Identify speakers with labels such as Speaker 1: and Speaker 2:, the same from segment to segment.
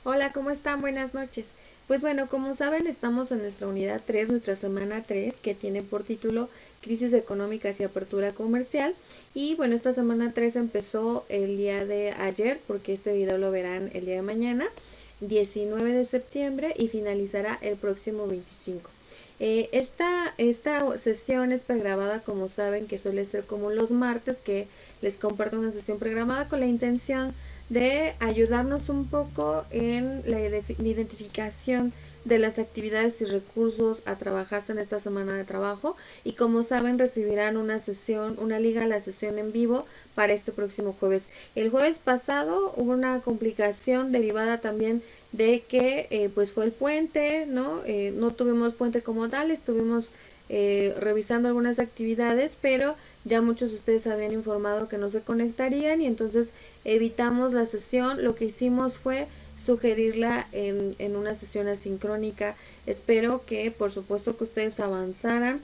Speaker 1: Hola, ¿cómo están? Buenas noches. Pues bueno, como saben, estamos en nuestra unidad 3, nuestra semana 3, que tiene por título Crisis económicas y apertura comercial. Y bueno, esta semana 3 empezó el día de ayer, porque este video lo verán el día de mañana, 19 de septiembre, y finalizará el próximo 25. Esta sesión es pregrabada, como saben, que suele ser como los martes, que les comparto una sesión programada con la intención de ayudarnos un poco en la identificación de las actividades y recursos a trabajarse en esta semana de trabajo, y como saben recibirán una liga a la sesión en vivo para este próximo jueves. El jueves pasado hubo una complicación derivada también de que pues fue el puente, ¿no? No tuvimos puente como tal, estuvimos revisando algunas actividades, pero ya muchos de ustedes habían informado que no se conectarían y entonces evitamos la sesión. Lo que hicimos fue sugerirla en una sesión asincrónica. Espero que por supuesto que ustedes avanzaran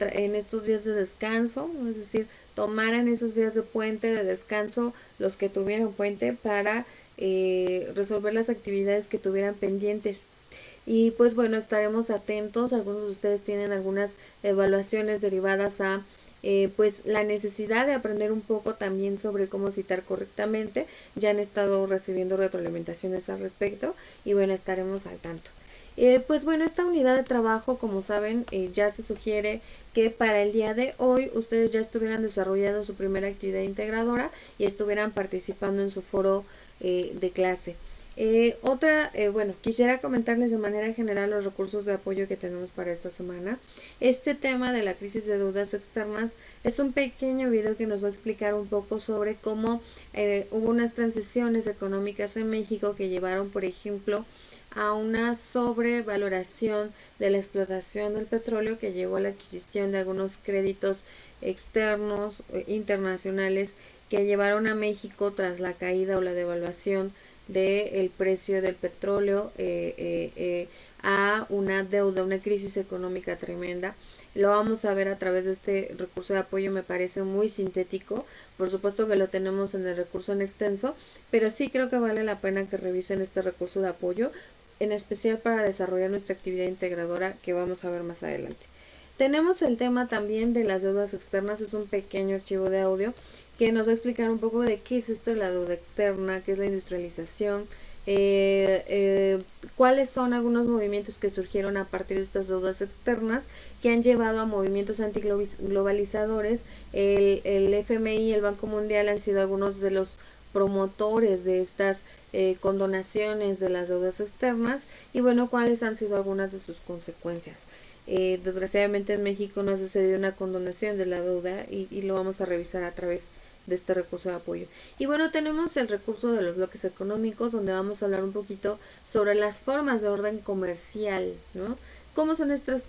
Speaker 1: en estos días de descanso, es decir, tomaran esos días de puente, de descanso, los que tuvieron puente, para resolver las actividades que tuvieran pendientes. Y pues bueno, estaremos atentos. Algunos de ustedes tienen algunas evaluaciones derivadas a pues la necesidad de aprender un poco también sobre cómo citar correctamente. Ya han estado recibiendo retroalimentaciones al respecto y bueno, estaremos al tanto. Pues bueno, esta unidad de trabajo, como saben, ya se sugiere que para el día de hoy ustedes ya estuvieran desarrollando su primera actividad integradora y estuvieran participando en su foro de clase. Bueno, quisiera comentarles de manera general los recursos de apoyo que tenemos para esta semana. Este tema de la crisis de deudas externas es un pequeño video que nos va a explicar un poco sobre cómo hubo unas transiciones económicas en México que llevaron, por ejemplo, a una sobrevaloración de la explotación del petróleo, que llevó a la adquisición de algunos créditos externos internacionales que llevaron a México, tras la caída o la devaluación del precio del petróleo, a una deuda, una crisis económica tremenda. Lo vamos a ver a través de este recurso de apoyo. Me parece muy sintético, por supuesto que lo tenemos en el recurso en extenso, pero sí creo que vale la pena que revisen este recurso de apoyo, en especial para desarrollar nuestra actividad integradora, que vamos a ver más adelante. Tenemos el tema también de las deudas externas. Es un pequeño archivo de audio que nos va a explicar un poco de qué es esto de la deuda externa, qué es la industrialización, cuáles son algunos movimientos que surgieron a partir de estas deudas externas, que han llevado a movimientos antiglobalizadores. El FMI y el Banco Mundial han sido algunos de los promotores de estas condonaciones de las deudas externas, y bueno, cuáles han sido algunas de sus consecuencias. Desgraciadamente en México no ha sucedido una condonación de la deuda, y lo vamos a revisar a través de este recurso de apoyo. Y bueno, tenemos el recurso de los bloques económicos, donde vamos a hablar un poquito sobre las formas de orden comercial, ¿no? ¿Cómo son estas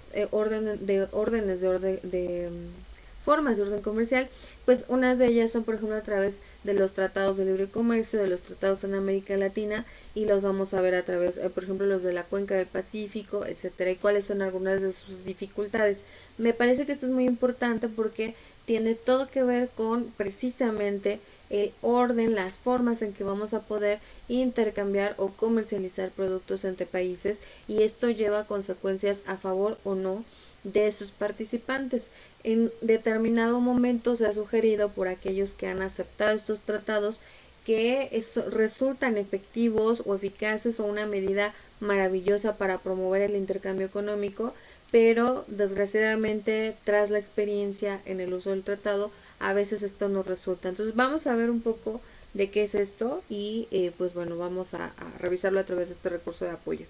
Speaker 1: formas de orden comercial? Pues unas de ellas son, por ejemplo, a través de los tratados de libre comercio, de los tratados en América Latina, y los vamos a ver a través, por ejemplo, los de la cuenca del Pacífico, etcétera, y cuáles son algunas de sus dificultades. Me parece que esto es muy importante porque tiene todo que ver con precisamente el orden, las formas en que vamos a poder intercambiar o comercializar productos entre países, y esto lleva consecuencias a favor o no de sus participantes. En determinado momento se ha sugerido por aquellos que han aceptado estos tratados que resultan efectivos o eficaces, o una medida maravillosa para promover el intercambio económico, pero desgraciadamente tras la experiencia en el uso del tratado a veces esto no resulta. Entonces vamos a ver un poco de qué es esto, y pues bueno, vamos a revisarlo a través de este recurso de apoyo.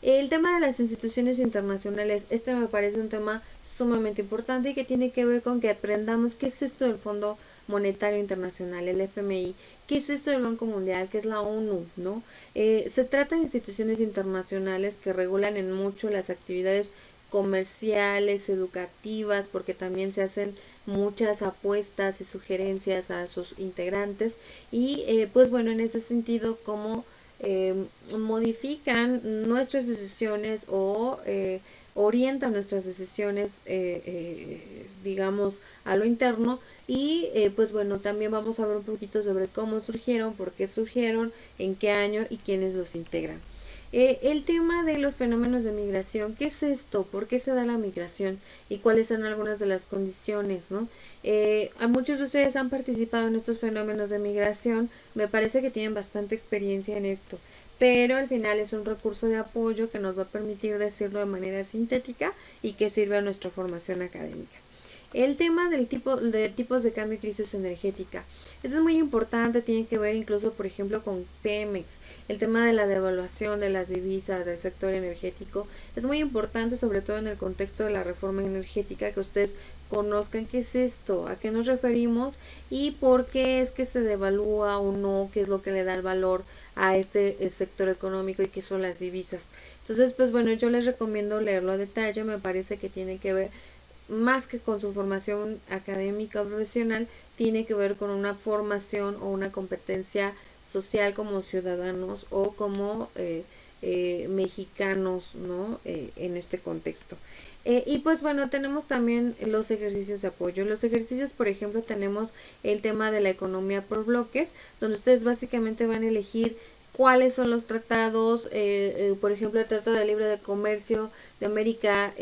Speaker 1: El tema de las instituciones internacionales, este me parece un tema sumamente importante y que tiene que ver con que aprendamos qué es esto del Fondo Monetario Internacional, el FMI, qué es esto del Banco Mundial, qué es la ONU, ¿no? Se trata de instituciones internacionales que regulan en mucho las actividades comerciales, educativas, porque también se hacen muchas apuestas y sugerencias a sus integrantes, y pues bueno, en ese sentido, como modifican nuestras decisiones, o orientan nuestras decisiones, digamos, a lo interno. Y pues bueno, también vamos a ver un poquito sobre cómo surgieron, por qué surgieron, en qué año y quiénes los integran. El tema de los fenómenos de migración, ¿qué es esto? ¿Por qué se da la migración? ¿Y cuáles son algunas de las condiciones, ¿no? A muchos de ustedes han participado en estos fenómenos de migración, me parece que tienen bastante experiencia en esto, pero al final es un recurso de apoyo que nos va a permitir decirlo de manera sintética y que sirve a nuestra formación académica. El tema del tipos de cambio y crisis energética. Eso es muy importante, tiene que ver incluso, por ejemplo, con Pemex. El tema de la devaluación de las divisas del sector energético es muy importante, sobre todo en el contexto de la reforma energética, que ustedes conozcan qué es esto, a qué nos referimos y por qué es que se devalúa o no, qué es lo que le da el valor a este sector económico y qué son las divisas. Entonces, pues bueno, yo les recomiendo leerlo a detalle, me parece que tiene que ver más que con su formación académica o profesional, tiene que ver con una formación o una competencia social como ciudadanos o como mexicanos, ¿no? En este contexto. Y pues bueno, tenemos también los ejercicios de apoyo. Los ejercicios, por ejemplo, tenemos el tema de la economía por bloques, donde ustedes básicamente van a elegir cuáles son los tratados, por ejemplo, el Tratado de Libre de Comercio de América,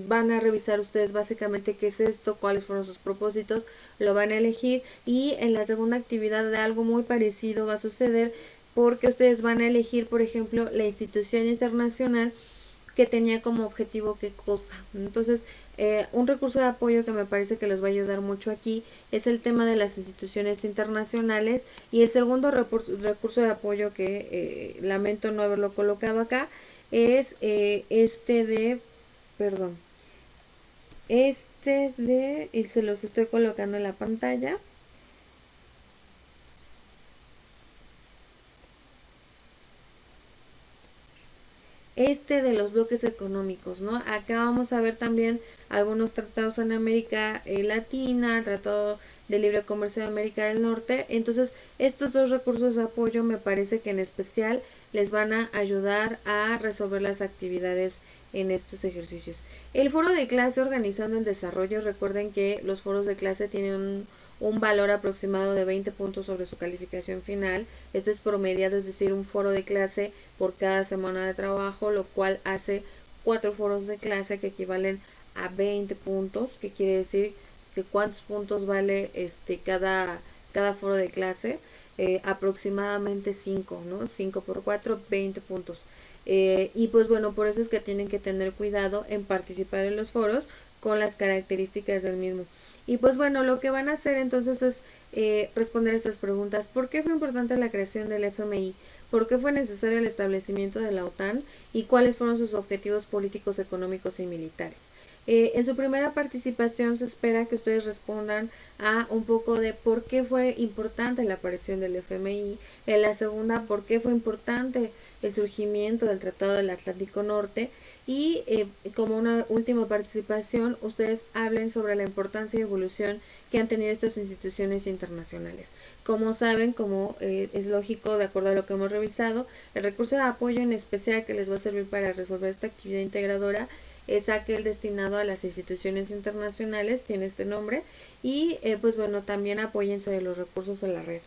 Speaker 1: van a revisar ustedes básicamente qué es esto, cuáles fueron sus propósitos, lo van a elegir y en la segunda actividad de algo muy parecido va a suceder porque ustedes van a elegir, por ejemplo, la institución internacional que tenía como objetivo qué cosa. Entonces, un recurso de apoyo que me parece que les va a ayudar mucho aquí es el tema de las instituciones internacionales y el segundo recurso de apoyo que lamento no haberlo colocado acá es y se los estoy colocando en la pantalla. De los bloques económicos, ¿no? Acá vamos a ver también algunos tratados en América Latina, Tratado de Libre Comercio de América del Norte. Entonces, estos dos recursos de apoyo me parece que en especial les van a ayudar a resolver las actividades en estos ejercicios. El foro de clase organizando el desarrollo, recuerden que los foros de clase tienen un valor aproximado de 20 puntos sobre su calificación final. Esto es promediado, es decir, un foro de clase por cada semana de trabajo, lo cual hace 4 foros de clase que equivalen a 20 puntos, que quiere decir que cuántos puntos vale cada foro de clase, aproximadamente 5, ¿no? 5 por 4, 20 puntos. Y pues bueno, por eso es que tienen que tener cuidado en participar en los foros con las características del mismo. Y pues bueno, lo que van a hacer entonces es responder estas preguntas. ¿Por qué fue importante la creación del FMI? ¿Por qué fue necesario el establecimiento de la OTAN? ¿Y cuáles fueron sus objetivos políticos, económicos y militares? En su primera participación se espera que ustedes respondan a un poco de por qué fue importante la aparición del FMI. En la segunda, por qué fue importante el surgimiento del Tratado del Atlántico Norte. Y como una última participación, ustedes hablen sobre la importancia y evolución que han tenido estas instituciones internacionales. Como saben, como es lógico, de acuerdo a lo que hemos revisado, el recurso de apoyo en especial que les va a servir para resolver esta actividad integradora es aquel destinado a las instituciones internacionales, tiene este nombre, y pues bueno, también apóyense de los recursos de la red.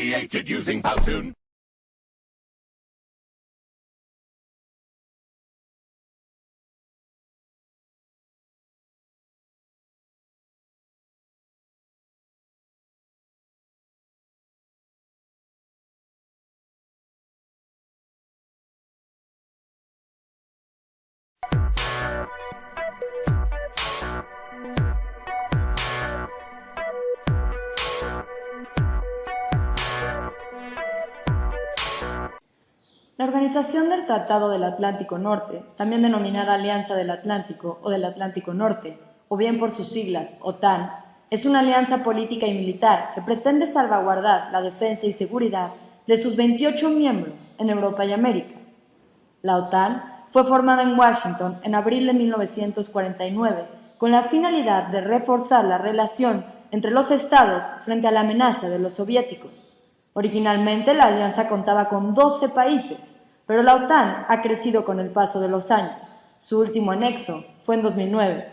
Speaker 2: created using Powtoon.
Speaker 3: La Organización del Tratado del Atlántico Norte, también denominada Alianza del Atlántico o del Atlántico Norte, o bien por sus siglas OTAN, es una alianza política y militar que pretende salvaguardar la defensa y seguridad de sus 28 miembros en Europa y América. La OTAN fue formada en Washington en abril de 1949 con la finalidad de reforzar la relación entre los estados frente a la amenaza de los soviéticos. Originalmente la alianza contaba con 12 países, pero la OTAN ha crecido con el paso de los años. Su último anexo fue en 2009.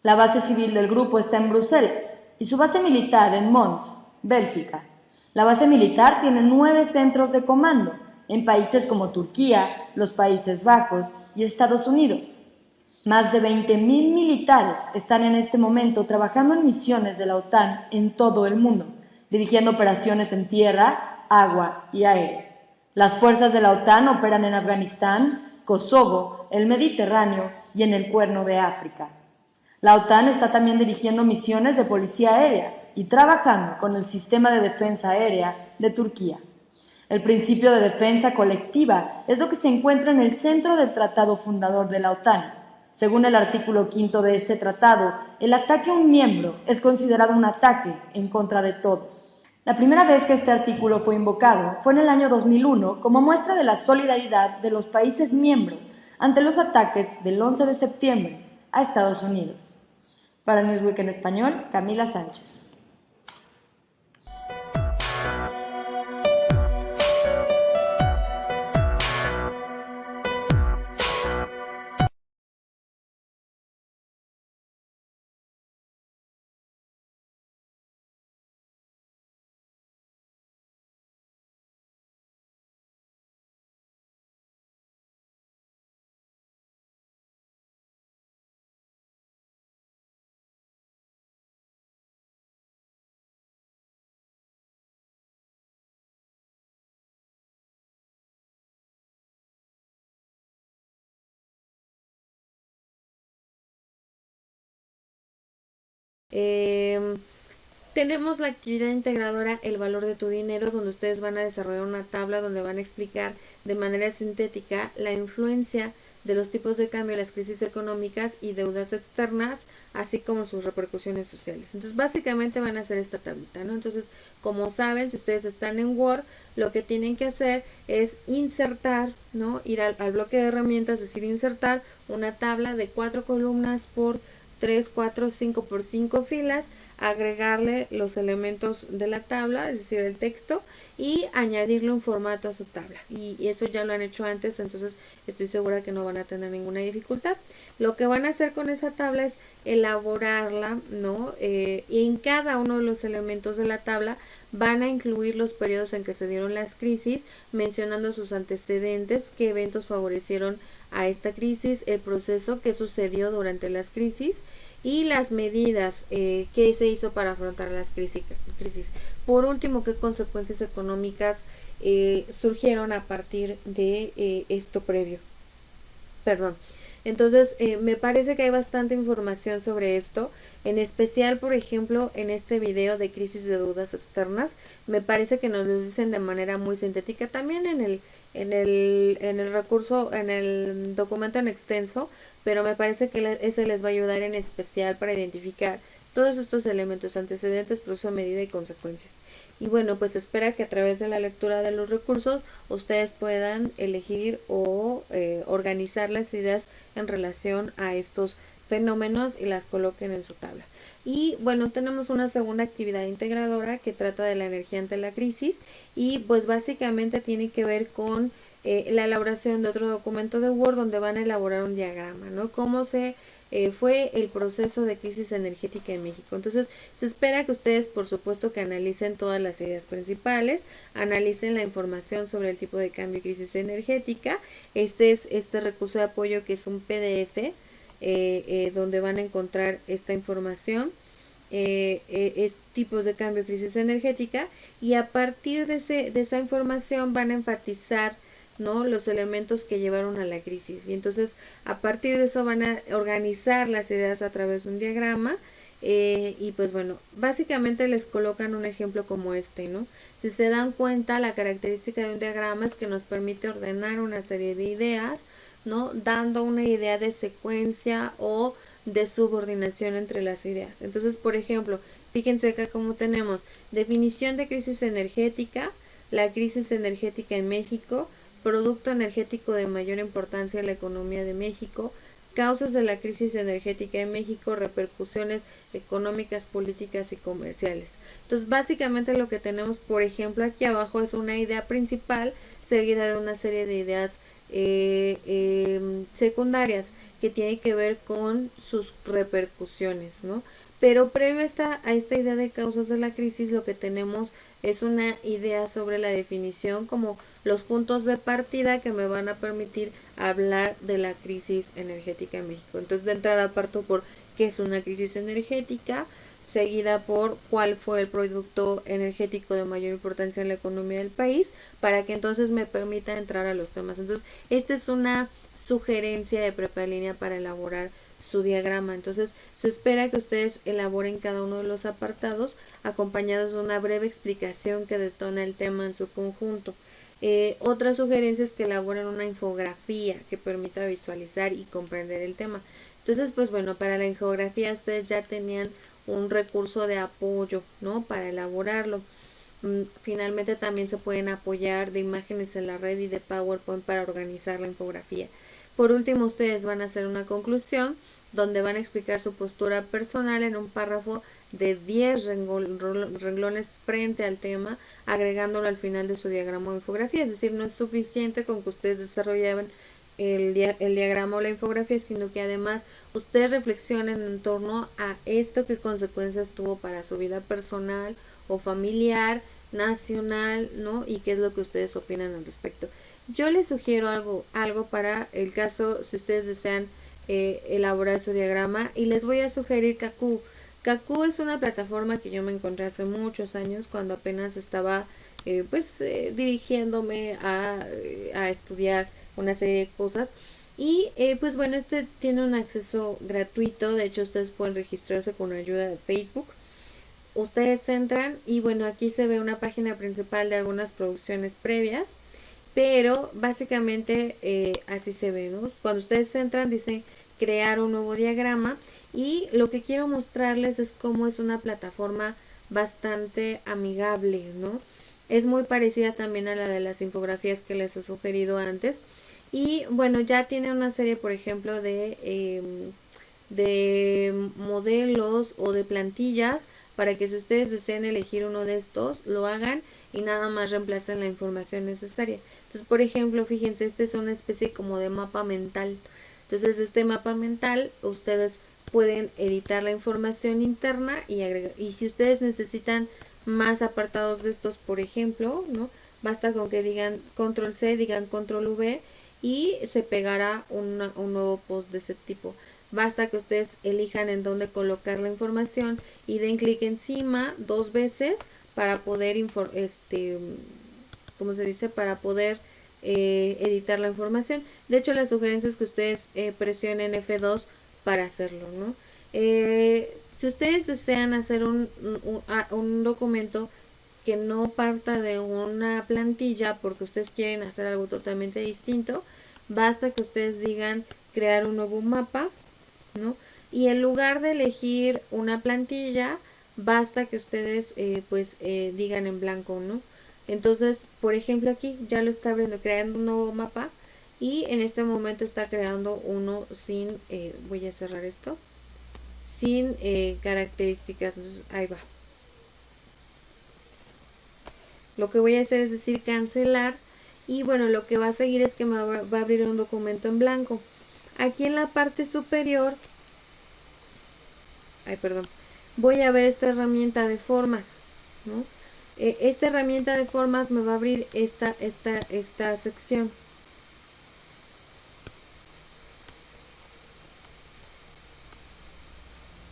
Speaker 3: La base civil del grupo está en Bruselas y su base militar en Mons, Bélgica. La base militar tiene 9 centros de comando en países como Turquía, los Países Bajos y Estados Unidos. Más de 20.000 militares están en este momento trabajando en misiones de la OTAN en todo el mundo, dirigiendo operaciones en tierra, agua y aire. Las fuerzas de la OTAN operan en Afganistán, Kosovo, el Mediterráneo y en el Cuerno de África. La OTAN está también dirigiendo misiones de policía aérea y trabajando con el sistema de defensa aérea de Turquía. El principio de defensa colectiva es lo que se encuentra en el centro del tratado fundador de la OTAN. Según el artículo 5 de este tratado, el ataque a un miembro es considerado un ataque en contra de todos. La primera vez que este artículo fue invocado fue en el año 2001 como muestra de la solidaridad de los países miembros ante los ataques del 11 de septiembre a Estados Unidos. Para Newsweek en español, Camila Sánchez.
Speaker 1: Tenemos la actividad integradora El valor de tu dinero, donde ustedes van a desarrollar una tabla donde van a explicar de manera sintética la influencia de los tipos de cambio, las crisis económicas y deudas externas, así como sus repercusiones sociales. Entonces, básicamente van a hacer esta tablita, ¿no? Entonces, como saben, si ustedes están en Word, lo que tienen que hacer es insertar, ¿no? Ir al bloque de herramientas, es decir, insertar una tabla de 4 columnas por 3, 4, 5 por 5 filas, agregarle los elementos de la tabla, es decir, el texto, y añadirle un formato a su tabla. Y eso ya lo han hecho antes, entonces estoy segura que no van a tener ninguna dificultad. Lo que van a hacer con esa tabla es elaborarla, ¿no? Y en cada uno de los elementos de la tabla van a incluir los periodos en que se dieron las crisis, mencionando sus antecedentes, qué eventos favorecieron a esta crisis, el proceso que sucedió durante las crisis y las medidas que se hizo para afrontar las crisis. Por último, qué consecuencias económicas surgieron a partir de esto previo. Perdón. Entonces, me parece que hay bastante información sobre esto, en especial, por ejemplo, en este video de crisis de deudas externas, me parece que nos lo dicen de manera muy sintética, también en el recurso, en el documento en extenso, pero me parece que ese les va a ayudar en especial para identificar todos estos elementos: antecedentes, proceso, medida y consecuencias. Y bueno, pues espera que a través de la lectura de los recursos ustedes puedan elegir o organizar las ideas en relación a estos fenómenos y las coloquen en su tabla. Y bueno, tenemos una segunda actividad integradora que trata de la energía ante la crisis y pues básicamente tiene que ver con la elaboración de otro documento de Word donde van a elaborar un diagrama, ¿no? Cómo se fue el proceso de crisis energética en México. Entonces, se espera que ustedes, por supuesto, que analicen todas las ideas principales, analicen la información sobre el tipo de cambio y crisis energética. Este es este recurso de apoyo que es un PDF donde van a encontrar esta información. Es tipos de cambio, crisis energética, y a partir de esa información van a enfatizar, ¿no?, los elementos que llevaron a la crisis, y entonces a partir de eso van a organizar las ideas a través de un diagrama. Y pues bueno, básicamente les colocan un ejemplo como este, ¿no? Si se dan cuenta, la característica de un diagrama es que nos permite ordenar una serie de ideas, ¿no?, dando una idea de secuencia o de subordinación entre las ideas. Entonces, por ejemplo, fíjense acá cómo tenemos definición de crisis energética, la crisis energética en México, producto energético de mayor importancia en la economía de México, causas de la crisis energética en México, repercusiones económicas, políticas y comerciales. Entonces, básicamente lo que tenemos, por ejemplo, aquí abajo es una idea principal seguida de una serie de ideas secundarias que tienen que ver con sus repercusiones, ¿no? Pero previo a esta idea de causas de la crisis, lo que tenemos es una idea sobre la definición, como los puntos de partida que me van a permitir hablar de la crisis energética en México. Entonces, de entrada parto por qué es una crisis energética, seguida por cuál fue el producto energético de mayor importancia en la economía del país, para que entonces me permita entrar a los temas. Entonces, esta es una sugerencia de prepa línea para elaborar su diagrama. Entonces, se espera que ustedes elaboren cada uno de los apartados acompañados de una breve explicación que detona el tema en su conjunto. Otra sugerencia es que elaboren una infografía que permita visualizar y comprender el tema. Entonces, pues bueno, para la infografía ustedes ya tenían un recurso de apoyo, ¿no?, para elaborarlo. Finalmente también se pueden apoyar de imágenes en la red y de PowerPoint para organizar la infografía. Por último, ustedes van a hacer una conclusión donde van a explicar su postura personal en un párrafo de 10 renglones frente al tema, agregándolo al final de su diagrama o infografía. Es decir, no es suficiente con que ustedes desarrollaban el diagrama o la infografía, sino que además ustedes reflexionen en torno a esto, qué consecuencias tuvo para su vida personal o familiar, nacional, ¿no?, y qué es lo que ustedes opinan al respecto. Yo les sugiero algo para el caso, si ustedes desean elaborar su diagrama, y les voy a sugerir Kaku. Kaku es una plataforma que yo me encontré hace muchos años cuando apenas estaba dirigiéndome a estudiar una serie de cosas. Y pues bueno, este tiene un acceso gratuito. De hecho, ustedes pueden registrarse con ayuda de Facebook. Ustedes entran y bueno, aquí se ve una página principal de algunas producciones previas, pero básicamente así se ve, ¿no? Cuando ustedes entran dice crear un nuevo diagrama, y lo que quiero mostrarles es cómo es una plataforma bastante amigable, ¿no? Es muy parecida también a la de las infografías que les he sugerido antes. Y bueno, ya tiene una serie, por ejemplo, de modelos o de plantillas para que si ustedes desean elegir uno de estos, lo hagan y nada más reemplacen la información necesaria. Entonces, por ejemplo, fíjense, este es una especie como de mapa mental. Entonces, este mapa mental, ustedes pueden editar la información interna y agregar. Y si ustedes necesitan más apartados de estos, por ejemplo, ¿no?, basta con que digan control C, digan control V y se pegará un nuevo post de ese tipo. Basta que ustedes elijan en dónde colocar la información y den clic encima 2 veces para poder ¿cómo se dice? Para poder editar la información. De hecho, la sugerencia es que ustedes presionen F2 para hacerlo, ¿no? Si ustedes desean hacer un documento que no parta de una plantilla porque ustedes quieren hacer algo totalmente distinto, basta que ustedes digan crear un nuevo mapa, ¿no? Y en lugar de elegir una plantilla, basta que ustedes digan en blanco, ¿no? Entonces, por ejemplo, aquí ya lo está abriendo, creando un nuevo mapa, y en este momento está creando uno sin, voy a cerrar esto, sin características. Entonces, ahí va. Lo que voy a hacer es decir cancelar, Y bueno, lo que va a seguir es que me va a abrir un documento en blanco. Aquí en la parte superior, voy a ver esta herramienta de formas, ¿no? Esta herramienta de formas me va a abrir esta sección.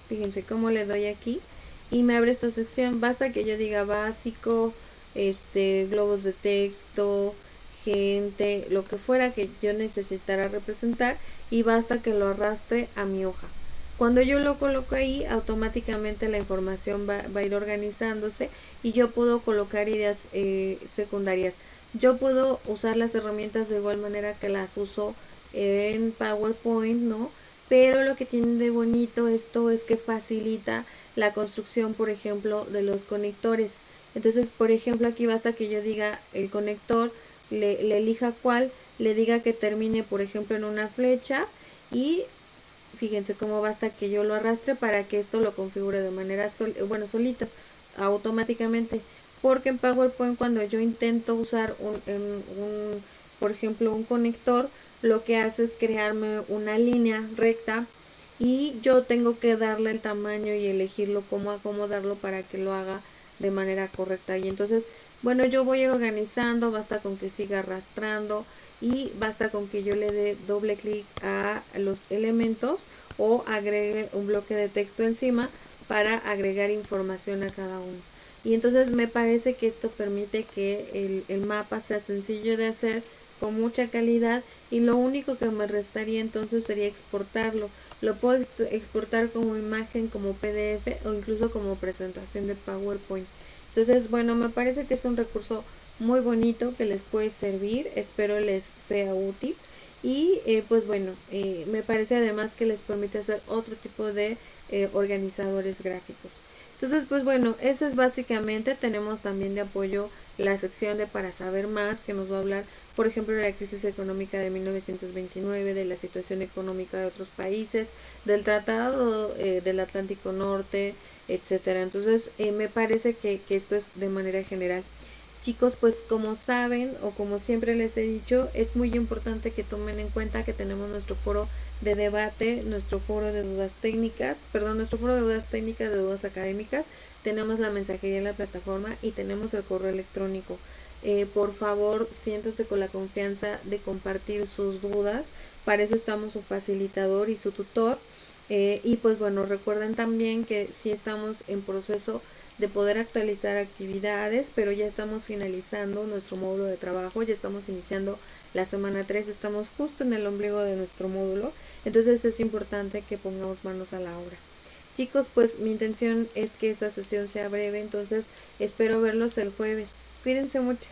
Speaker 1: Fíjense cómo le doy aquí y me abre esta sección. Basta que yo diga básico, globos de texto, gente, lo que fuera que yo necesitara representar, y basta que lo arrastre a mi hoja. Cuando yo lo coloco ahí, automáticamente la información va a ir organizándose y yo puedo colocar ideas secundarias. Yo puedo usar las herramientas de igual manera que las uso en PowerPoint, ¿no? Pero lo que tiene de bonito esto es que facilita la construcción, por ejemplo, de los conectores. Entonces, por ejemplo, aquí basta que yo diga el conector, le elija cuál, le diga que termine, por ejemplo, en una flecha, y fíjense cómo basta que yo lo arrastre para que esto lo configure de manera solito, automáticamente. Porque en PowerPoint, cuando yo intento usar por ejemplo, un conector, lo que hace es crearme una línea recta y yo tengo que darle el tamaño y elegirlo, cómo acomodarlo para que lo haga de manera correcta. Y entonces, bueno, yo voy a ir organizando, basta con que siga arrastrando y basta con que yo le dé doble clic a los elementos o agregue un bloque de texto encima para agregar información a cada uno. Y entonces me parece que esto permite que el mapa sea sencillo de hacer, con mucha calidad, y lo único que me restaría entonces sería exportarlo. Lo puedo exportar como imagen, como PDF o incluso como presentación de PowerPoint. Entonces, bueno, me parece que es un recurso muy bonito que les puede servir, espero les sea útil. Y pues bueno, me parece además que les permite hacer otro tipo de organizadores gráficos. Entonces, pues bueno, eso es básicamente. Tenemos también de apoyo la sección de Para Saber Más, que nos va a hablar, por ejemplo, de la crisis económica de 1929, de la situación económica de otros países, del Tratado del Atlántico Norte, etcétera. Entonces, me parece que esto es de manera general. Chicos, pues como saben o como siempre les he dicho, es muy importante que tomen en cuenta que tenemos nuestro foro de debate, nuestro foro de dudas técnicas, nuestro foro de dudas técnicas, de dudas académicas, tenemos la mensajería en la plataforma y tenemos el correo electrónico. Por favor, siéntanse con la confianza de compartir sus dudas, para eso estamos su facilitador y su tutor. Y pues bueno, recuerden también que sí estamos en proceso de poder actualizar actividades, pero ya estamos finalizando nuestro módulo de trabajo, ya estamos iniciando la semana 3, estamos justo en el ombligo de nuestro módulo, entonces es importante que pongamos manos a la obra. Chicos, pues mi intención es que esta sesión sea breve, entonces espero verlos el jueves. Cuídense mucho.